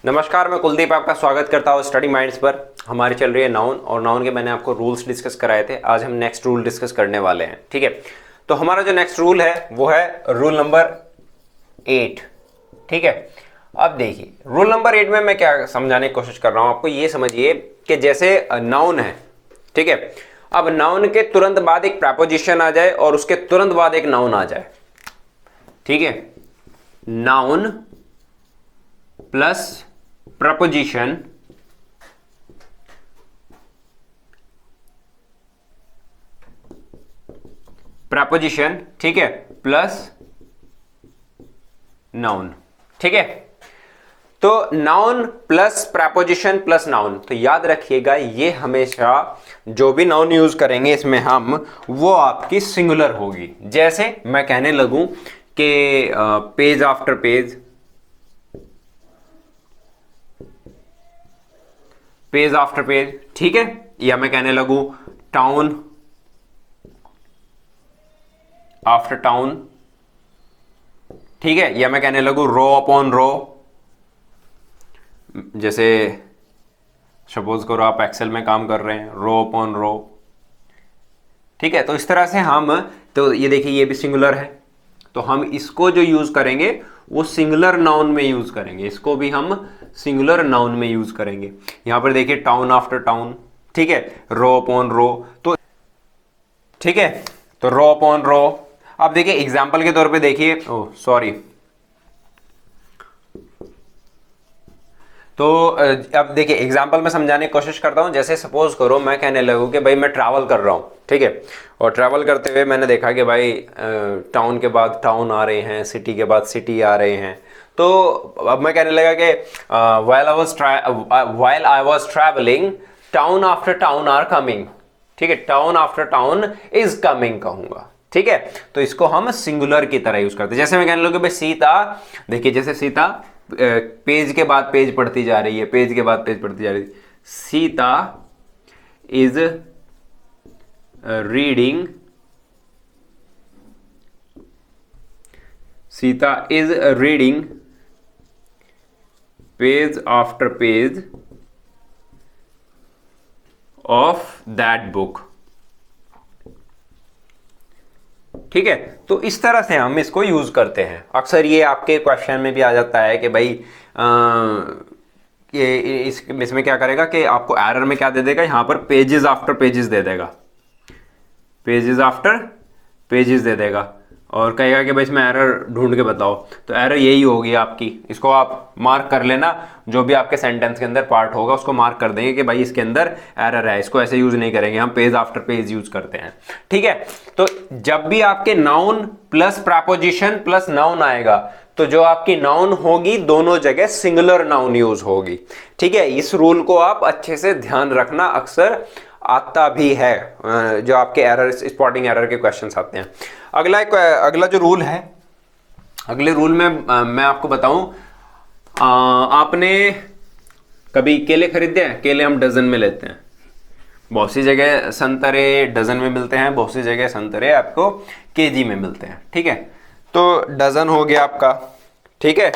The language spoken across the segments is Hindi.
नमस्कार, मैं कुलदीप आपका स्वागत करता हूँ स्टडी माइंड्स पर। हमारी चल रही है नाउन, और नाउन के मैंने आपको रूल्स डिस्कस कराए थे। आज हम नेक्स्ट रूल डिस्कस करने वाले हैं। ठीक है, तो हमारा जो नेक्स्ट रूल है वो है रूल नंबर 8। ठीक है, अब देखिए रूल नंबर 8 में मैं क्या समझाने की कोशिश कर रहा हूँ आपको। ये समझिए कि जैसे नाउन है, ठीक है, अब नाउन के तुरंत बाद एक प्रपोजिशन आ जाए और उसके तुरंत बाद एक नाउन आ जाए। ठीक है, नाउन प्लस प्रपोजिशन ठीक है, प्लस नाउन। ठीक है, तो noun plus preposition plus noun, तो याद रखिएगा ये हमेशा जो भी नाउन यूज करेंगे इसमें हम, वो आपकी सिंगुलर होगी। जैसे मैं कहने लगूं कि page after page, page after page, ठीक है, या मैं कहने लगूं टाउन आफ्टर टाउन, ठीक है, या मैं कहने लगूं रो अपॉन रो। जैसे सपोज करो आप एक्सेल में काम कर रहे हैं, रो अपॉन रो। ठीक है, तो इस तरह से हम, तो ये देखिए ये भी सिंगुलर है, तो हम इसको जो यूज करेंगे वो सिंगुलर नाउन में यूज करेंगे। इसको भी हम सिंगुलर नाउन में यूज करेंगे। यहां पर देखिए टाउन आफ्टर टाउन, ठीक है, रो अपॉन रो, तो ठीक है, तो रो अपॉन रो। अब देखिए एग्जाम्पल के तौर पे देखिए, ओह सॉरी, तो अब देखिए एग्जाम्पल में समझाने की कोशिश करता हूं। जैसे सपोज करो मैं कहने लगूं कि भाई मैं ट्रैवल कर रहा हूं, ठीक है, और ट्रैवल करते हुए मैंने देखा कि भाई टाउन के बाद टाउन आ रहे हैं, सिटी के बाद सिटी आ रहे हैं। तो अब मैं कहने लगा कि while I was traveling town after town are coming. ठीक है, town after town is coming कहूंगा। ठीक है, तो इसको हम सिंगुलर की तरह यूज करते हैं। जैसे मैं कहने लगा भाई सीता, देखिए जैसे सीता पेज के बाद पेज पढ़ती जा रही है, पेज के बाद पेज पढ़ती जा रही है। Sita is reading, Sita is reading page after page of that book. ठीक है, तो इस तरह से हम इसको यूज करते हैं। अक्सर ये आपके क्वेश्चन में भी आ जाता है कि भाई ये इसमें क्या करेगा कि आपको एरर में क्या दे देगा, यहां पर पेजेस आफ्टर पेजेस दे देगा, पेजेस आफ्टर पेजेस दे देगा, और कहेगा कि भाई इसमें एरर ढूंढ के बताओ। तो एरर यही होगी आपकी, इसको आप मार्क कर लेना। जो भी आपके सेंटेंस के अंदर पार्ट होगा उसको मार्क कर देंगे कि भाई इसके अंदर एरर है। इसको ऐसे यूज नहीं करेंगे, हम पेज आफ्टर पेज यूज करते हैं। ठीक है, तो जब भी आपके noun plus preposition plus noun आएगा, तो जो आपकी नाउन होगी दोनों जगह सिंगुलर नाउन यूज होगी। ठीक है, इस रूल को आप अच्छे से ध्यान रखना, अक्सर आता भी है जो आपके एरर, स्पॉटिंग एरर के क्वेश्चंस आते हैं। अगला जो रूल है, अगले रूल में मैं आपको बताऊं, आपने कभी केले खरीदे हैं? केले हम डजन में लेते हैं। बहुत सी जगह संतरे डजन में मिलते हैं, बहुत सी जगह संतरे आपको केजी में मिलते हैं। ठीक है, तो डजन हो गया आपका, ठीक है,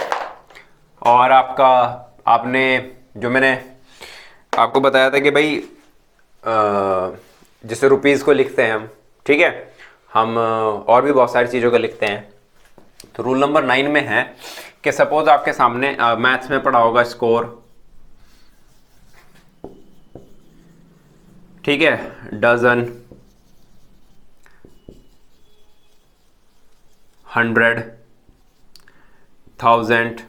और आपका, आपने जो मैंने आपको बताया था कि भाई जैसे रुपीस को लिखते हैं हम, ठीक है, हम और भी बहुत सारी चीज़ों को लिखते हैं। तो रूल नंबर 9 में है कि सपोज आपके सामने मैथ्स में पढ़ा होगा स्कोर, ठीक है, डजन, 100, 1000।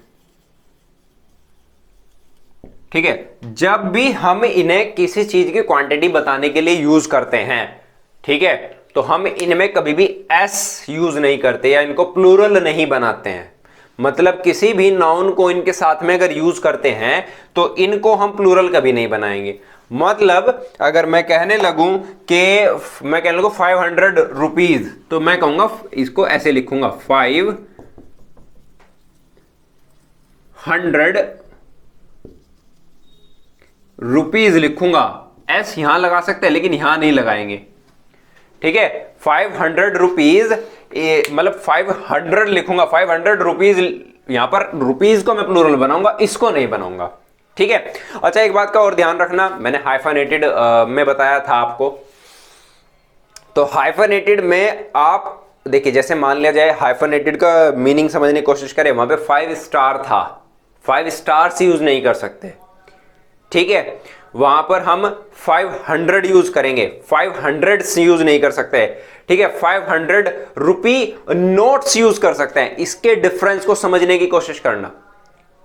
ठीक है, जब भी हम इन्हें किसी चीज की क्वांटिटी बताने के लिए यूज करते हैं, ठीक है, तो हम इनमें कभी भी एस यूज नहीं करते या इनको प्लूरल नहीं बनाते हैं। मतलब किसी भी नाउन को इनके साथ में अगर यूज करते हैं तो इनको हम प्लूरल कभी नहीं बनाएंगे। मतलब अगर मैं कहने लगूं कि मैं कहने लगूं 500 रुपीज, तो मैं कहूंगा, इसको ऐसे लिखूंगा 500 रुपीज लिखूंगा। एस यहां लगा सकते हैं लेकिन यहां नहीं लगाएंगे। ठीक है, 500 रुपीज, मतलब 500 लिखूंगा, 500 रुपीज यहां पर रुपीज को मैं प्लूरल बनाऊंगा, इसको नहीं बनाऊंगा, ठीक है। अच्छा, एक बात का और ध्यान रखना, मैंने हाइफनेटेड में बताया था आपको, तो हाइफनेटेड में आप देखिए, जैसे मान लिया जाए हाइफनेटेड का मीनिंग समझने की कोशिश करें, वहां पे 5 स्टार था, 5 स्टार्स यूज नहीं कर सकते, ठीक है। वहां पर हम 500 यूज करेंगे, 500 यूज नहीं कर सकते, ठीक है। 500 रुपी नोट्स यूज कर सकते हैं, इसके डिफरेंस को समझने की कोशिश करना,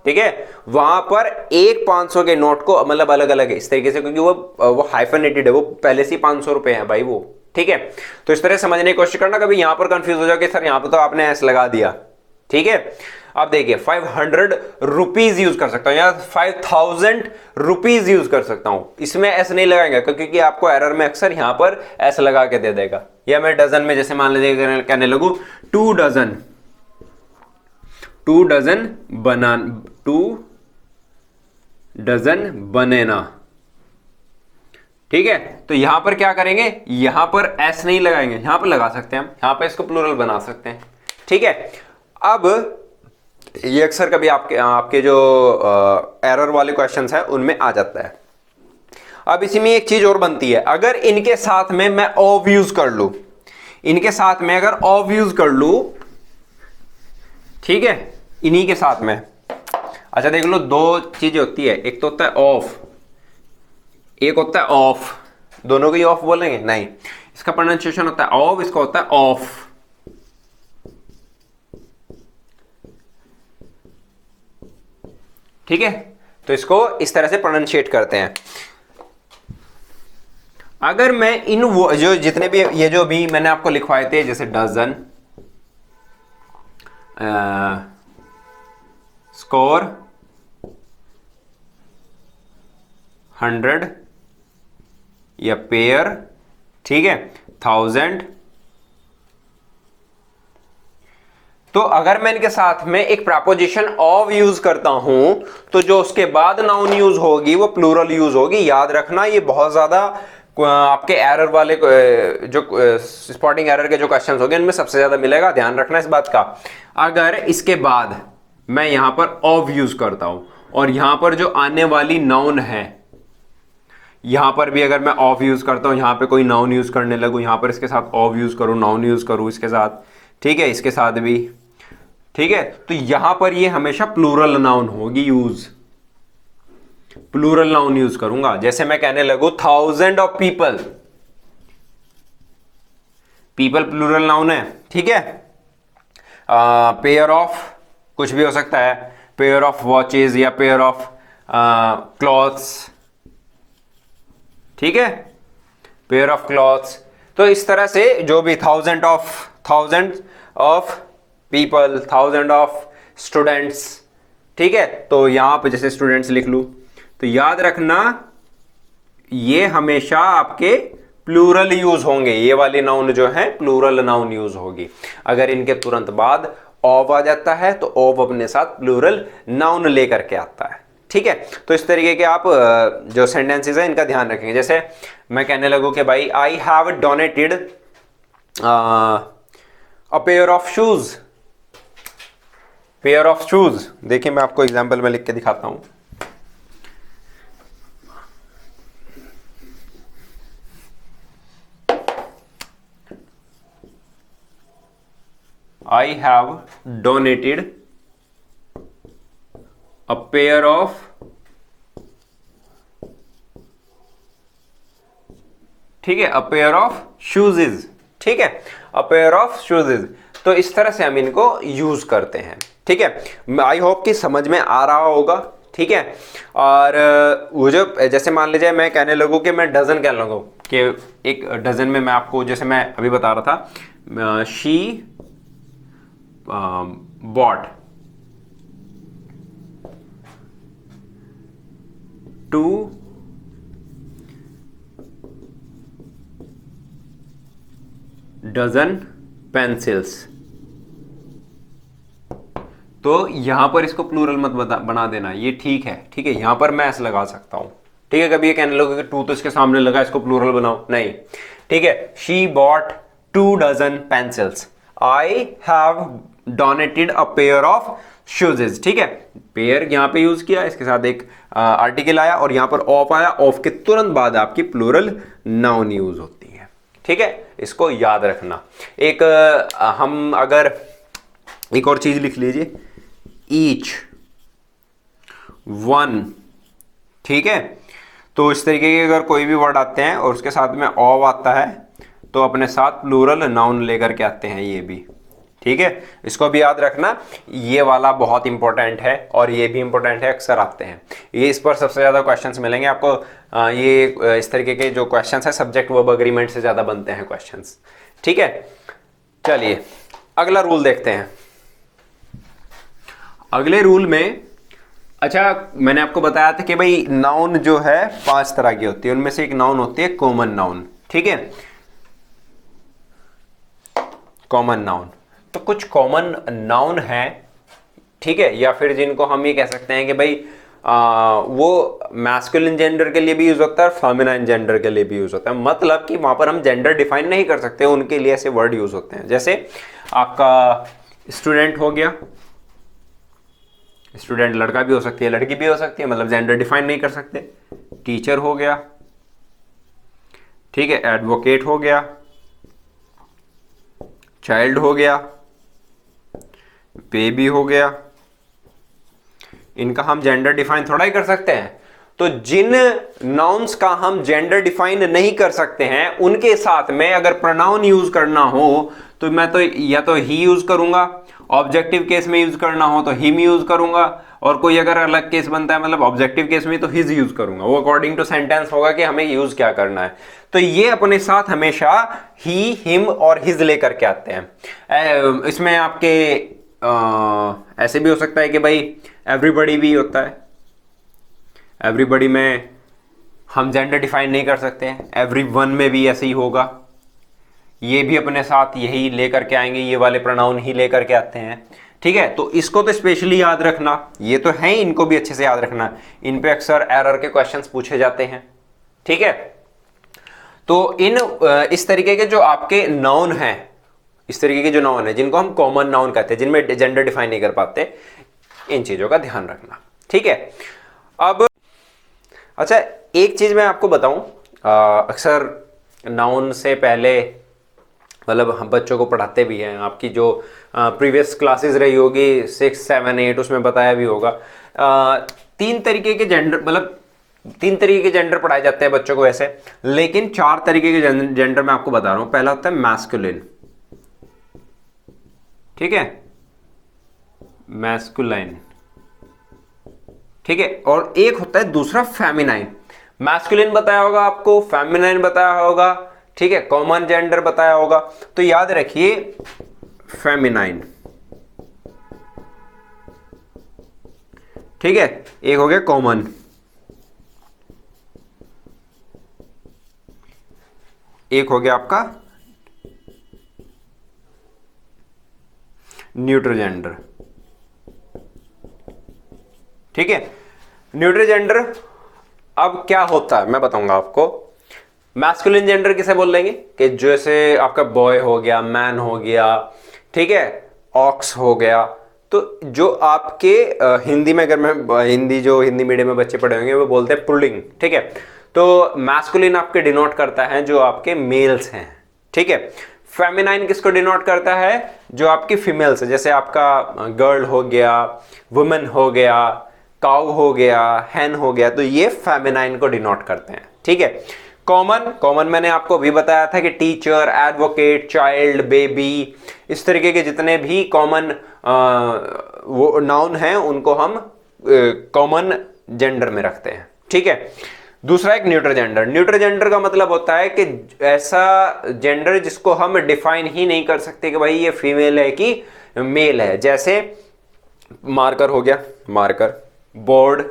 ठीक है। वहां पर एक 500 के नोट को मतलब अलग अलग है इस तरीके से, क्योंकि वो हाइफनेटेड है, वो पहले से 500 रुपए है भाई वो, ठीक है। तो इस तरह समझने की कोशिश करना, कभी यहां पर कंफ्यूज हो जाओ कि सर यहां पर तो आपने एस लगा दिया, ठीक है। अब देखिए 500 रुपीज यूज कर सकता हूं या 5000 रुपीज यूज कर सकता हूं, इसमें एस नहीं लगाएंगे क्योंकि आपको एरर में अक्सर यहां पर एस लगा के दे देगा। या मैं डजन में जैसे मान लीजिए कहने लगूं 2 डजन, 2 डजन बनेना, ठीक है। तो यहां पर क्या करेंगे, यहां पर एस नहीं लगाएंगे, यहां पर लगा सकते हैं हम, यहां पर इसको प्लूरल बना सकते हैं, ठीक है। अब ये अक्सर कभी आपके जो एरर वाले क्वेश्चंस हैं उनमें आ जाता है। अब इसी में एक चीज और बनती है, अगर इनके साथ में मैं ऑफ यूज कर लूं, इनके साथ में अगर ऑफ यूज कर लूं, ठीक है, इन्हीं के साथ में, अच्छा देख लो, दो चीजें होती है, एक तो होता है ऑफ, एक होता है ऑफ, दोनों को ही ऑफ बोलेंगे नहीं, इसका प्रोनाउंसिएशन होता है ऑफ, इसका होता है ऑफ, ठीक है। तो इसको इस तरह से प्रोनाउंशिएट करते हैं। अगर मैं इन जो जितने भी ये जो भी मैंने आपको लिखवाए थे, जैसे डजन, स्कोर, 100 या पेयर, ठीक है, 1000, तो अगर मैं इनके साथ में एक प्रपोजिशन ऑफ यूज करता हूं, तो जो उसके बाद नाउन यूज होगी वो प्लूरल यूज होगी। याद रखना, ये बहुत ज्यादा आपके एरर वाले जो स्पॉटिंग एरर के जो क्वेश्चंस होंगे इनमें सबसे ज्यादा मिलेगा, ध्यान रखना इस बात का। अगर इसके बाद मैं यहां पर ऑफ यूज करता हूं और यहां पर जो आने वाली नाउन है, यहां पर भी अगर मैं ऑफ यूज करता हूं, यहां पे कोई नाउन यूज करने लगूं, यहां पर इसके साथ ऑफ यूज करूं, नाउन यूज करूं इसके साथ, ठीक है, इसके साथ भी, ठीक है, तो यहां पर ये हमेशा प्लूरल नाउन होगी यूज, प्लूरल नाउन यूज करूंगा। जैसे मैं कहने लगू 1000 of people, people plural noun है, ठीक है। पेयर ऑफ कुछ भी हो सकता है, पेयर ऑफ वॉचेस या पेयर ऑफ क्लॉथ्स, ठीक है, पेयर ऑफ क्लॉथ्स। तो इस तरह से जो भी 1000 ऑफ पीपल, 1000 ऑफ स्टूडेंट्स, ठीक है। तो यहां पे जैसे स्टूडेंट्स लिख लूं, तो याद रखना ये हमेशा आपके प्लूरल यूज होंगे, ये वाली नाउन जो है प्लूरल नाउन यूज होगी। अगर इनके तुरंत बाद ऑफ आ जाता है तो ऑफ अपने साथ प्लूरल नाउन लेकर के आता है, ठीक है। तो इस तरीके के आप जो सेंटेंसेस हैं इनका ध्यान रखेंगे। जैसे मैं कहने लगूं कि भाई आई have donated a pair of shoes, pair of shoes, देखिए मैं आपको एग्जांपल में लिख के दिखाता हूं। I have donated a pair of, ठीक है, a pair of shoes, ठीक है, a pair of shoes। तो इस तरह से हम इनको यूज करते हैं, ठीक है। आई होप कि समझ में आ रहा होगा, ठीक है। और वो जो जैसे मान लीजिए मैं कहने लगूं कि मैं डजन कहने लगूं कि एक डजन में मैं आपको, जैसे मैं अभी बता रहा था, शी bought 2 डजन पेंसिल्स। तो यहां पर इसको प्लूरल मत बना देना, ये ठीक है, ठीक है, यहां पर मैं ऐसा लगा सकता हूं, ठीक है। कभी ये कहने लोगे कि 2 तो इसके सामने लगा, इसको प्लूरल बनाओ, नहीं, ठीक है। She bought 2 dozen pencils, I have donated a pair of shoes. ठीक है, पेयर यहां पे यूज किया, इसके साथ एक आर्टिकल आया और यहां पर ऑफ आया, ऑफ के तुरंत बाद आपकी प्लूरल नाउन यूज होती है। ठीक है, इसको याद रखना। एक हम अगर एक और चीज लिख लीजिए, ईच, वन। ठीक है, तो इस तरीके के अगर कोई भी वर्ड आते हैं और उसके साथ में ऑफ आता है तो अपने साथ प्लूरल नाउन लेकर के आते हैं ये भी। ठीक है, इसको भी याद रखना, ये वाला बहुत इंपॉर्टेंट है और ये भी इंपॉर्टेंट है, अक्सर आते हैं ये। इस पर सबसे ज्यादा क्वेश्चंस मिलेंगे आपको। ये इस तरीके के जो क्वेश्चंस है सब्जेक्ट वर्ब अग्रीमेंट से ज्यादा बनते हैं क्वेश्चंस। ठीक है, चलिए अगला रूल देखते हैं। अगले रूल में, अच्छा मैंने आपको बताया था कि भाई नाउन जो है 5 तरह की होती है, उनमें से एक नाउन होती है कॉमन नाउन। ठीक है, कॉमन नाउन, तो कुछ कॉमन नाउन है, ठीक है, या फिर जिनको हम ये कह सकते हैं कि भाई वो मैस्कुलिन जेंडर के लिए भी यूज होता है और फेमिनाइन जेंडर के लिए भी यूज होता है। मतलब कि वहां पर हम जेंडर डिफाइन नहीं कर सकते, उनके लिए ऐसे वर्ड यूज होते हैं। जैसे आपका स्टूडेंट हो गया, स्टूडेंट लड़का भी हो सकती है लड़की भी हो सकती है, मतलब जेंडर डिफाइन नहीं कर सकते। टीचर हो गया, ठीक है, एडवोकेट हो गया, चाइल्ड हो गया, बेबी हो गया, इनका हम जेंडर डिफाइन थोड़ा ही कर सकते हैं। तो जिन नाउन्स का हम जेंडर डिफाइन नहीं कर सकते हैं उनके साथ में अगर प्रोनाउन यूज करना हो तो मैं तो या तो ही यूज करूंगा, ऑब्जेक्टिव केस में यूज करना हो तो हिम यूज करूंगा, और कोई अगर अलग केस बनता है मतलब ऑब्जेक्टिव केस में तो हिज यूज करूंगा। वो अकॉर्डिंग टू सेंटेंस होगा कि हमें यूज क्या करना है। तो ये अपने साथ हमेशा ही, हिम और हिज लेकर के आते हैं। इसमें आपके ऐसे भी हो सकता है कि भाई एवरीबॉडी भी होता है, एवरीबॉडी में हम जेंडर डिफाइन नहीं कर सकते हैं। एवरीवन में भी ऐसे ही होगा, ये भी अपने साथ यही लेकर के आएंगे, ये वाले प्रोनाउन ही लेकर के आते हैं। ठीक है, तो इसको तो स्पेशली याद रखना, ये तो है, इनको भी अच्छे से याद रखना, इन पे अक्सर एरर के क्वेश्चंस पूछे जाते हैं। ठीक है, तो इस तरीके के जो आपके नाउन हैं, इस तरीके के जो नाउन है जिनको हम कॉमन नाउन कहते हैं, जिनमें जेंडर डिफाइन नहीं कर पाते, इन चीजों का ध्यान रखना। ठीक है, अब अच्छा एक चीज मैं आपको बताऊं, अक्सर नाउन से पहले मतलब हम बच्चों को पढ़ाते भी हैं, आपकी जो प्रीवियस क्लासेस रही होगी 6, 7, 8 उसमें बताया भी होगा। 3 तरीके के जेंडर, मतलब 3 तरीके के जेंडर पढ़ाए जाते हैं बच्चों को वैसे, लेकिन 4 तरीके के जेंडर मैं आपको बता रहा हूं। पहला होता है मैस्कुलिन, ठीक है, मैस्कुलाइन, ठीक है, और एक होता है दूसरा फेमिनाइन। मैस्कुलिन बताया होगा आपको, फेमिनाइन बताया होगा, ठीक है, कॉमन जेंडर बताया होगा। तो याद रखिए फेमिनाइन, ठीक है, एक हो गया कॉमन, एक हो गया आपका न्यूट्रल जेंडर। ठीक है, न्यूट्रल जेंडर अब क्या होता है मैं बताऊंगा आपको। मैस्कुलिन जेंडर किसे बोल लेंगे कि जैसे आपका बॉय हो गया, मैन हो गया, ठीक है, ऑक्स हो गया। तो जो आपके हिंदी में, अगर मैं हिंदी मीडियम में बच्चे पढ़े होंगे वो बोलते हैं पुल्लिंग। ठीक है, तो मैस्कुलिन आपके डिनोट करता है जो आपके मेल्स हैं। ठीक है, फेमिनाइन किसको डिनोट करता है, जो आपकी फीमेल्स है, जैसे आपका गर्ल हो गया, वुमेन हो गया, काउ हो गया, हैन हो गया, तो ये फेमिनाइन को डिनोट करते हैं। ठीक है, कॉमन मैंने आपको अभी बताया था कि टीचर, एडवोकेट, चाइल्ड, बेबी, इस तरीके के जितने भी कॉमन वो नाउन हैं उनको हम कॉमन जेंडर में रखते हैं। ठीक है, दूसरा एक न्यूट्रल जेंडर। न्यूट्रल जेंडर का मतलब होता है कि ऐसा जेंडर जिसको हम डिफाइन ही नहीं कर सकते कि भाई ये फीमेल है कि मेल है। जैसे मार्कर हो गया, मार्कर, बोर्ड,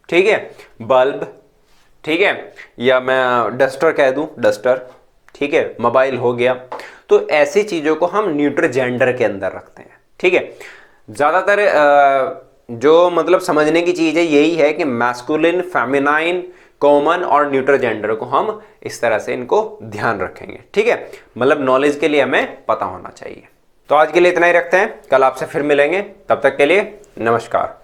ठीक है, बल्ब, ठीक है, या मैं डस्टर कह दूं, डस्टर, ठीक है, मोबाइल हो गया। तो ऐसी चीजों को हम न्यूट्रल जेंडर के अंदर रखते हैं। ठीक है, ज्यादातर जो मतलब समझने की चीज है यही है कि मैस्कुलिन, फेमिनाइन, कॉमन और न्यूट्रल जेंडर को हम इस तरह से इनको ध्यान रखेंगे। ठीक है, मतलब नॉलेज के लिए हमें पता होना चाहिए। तो आज के लिए इतना ही रखते हैं, कल आपसे फिर मिलेंगे, तब तक के लिए नमस्कार।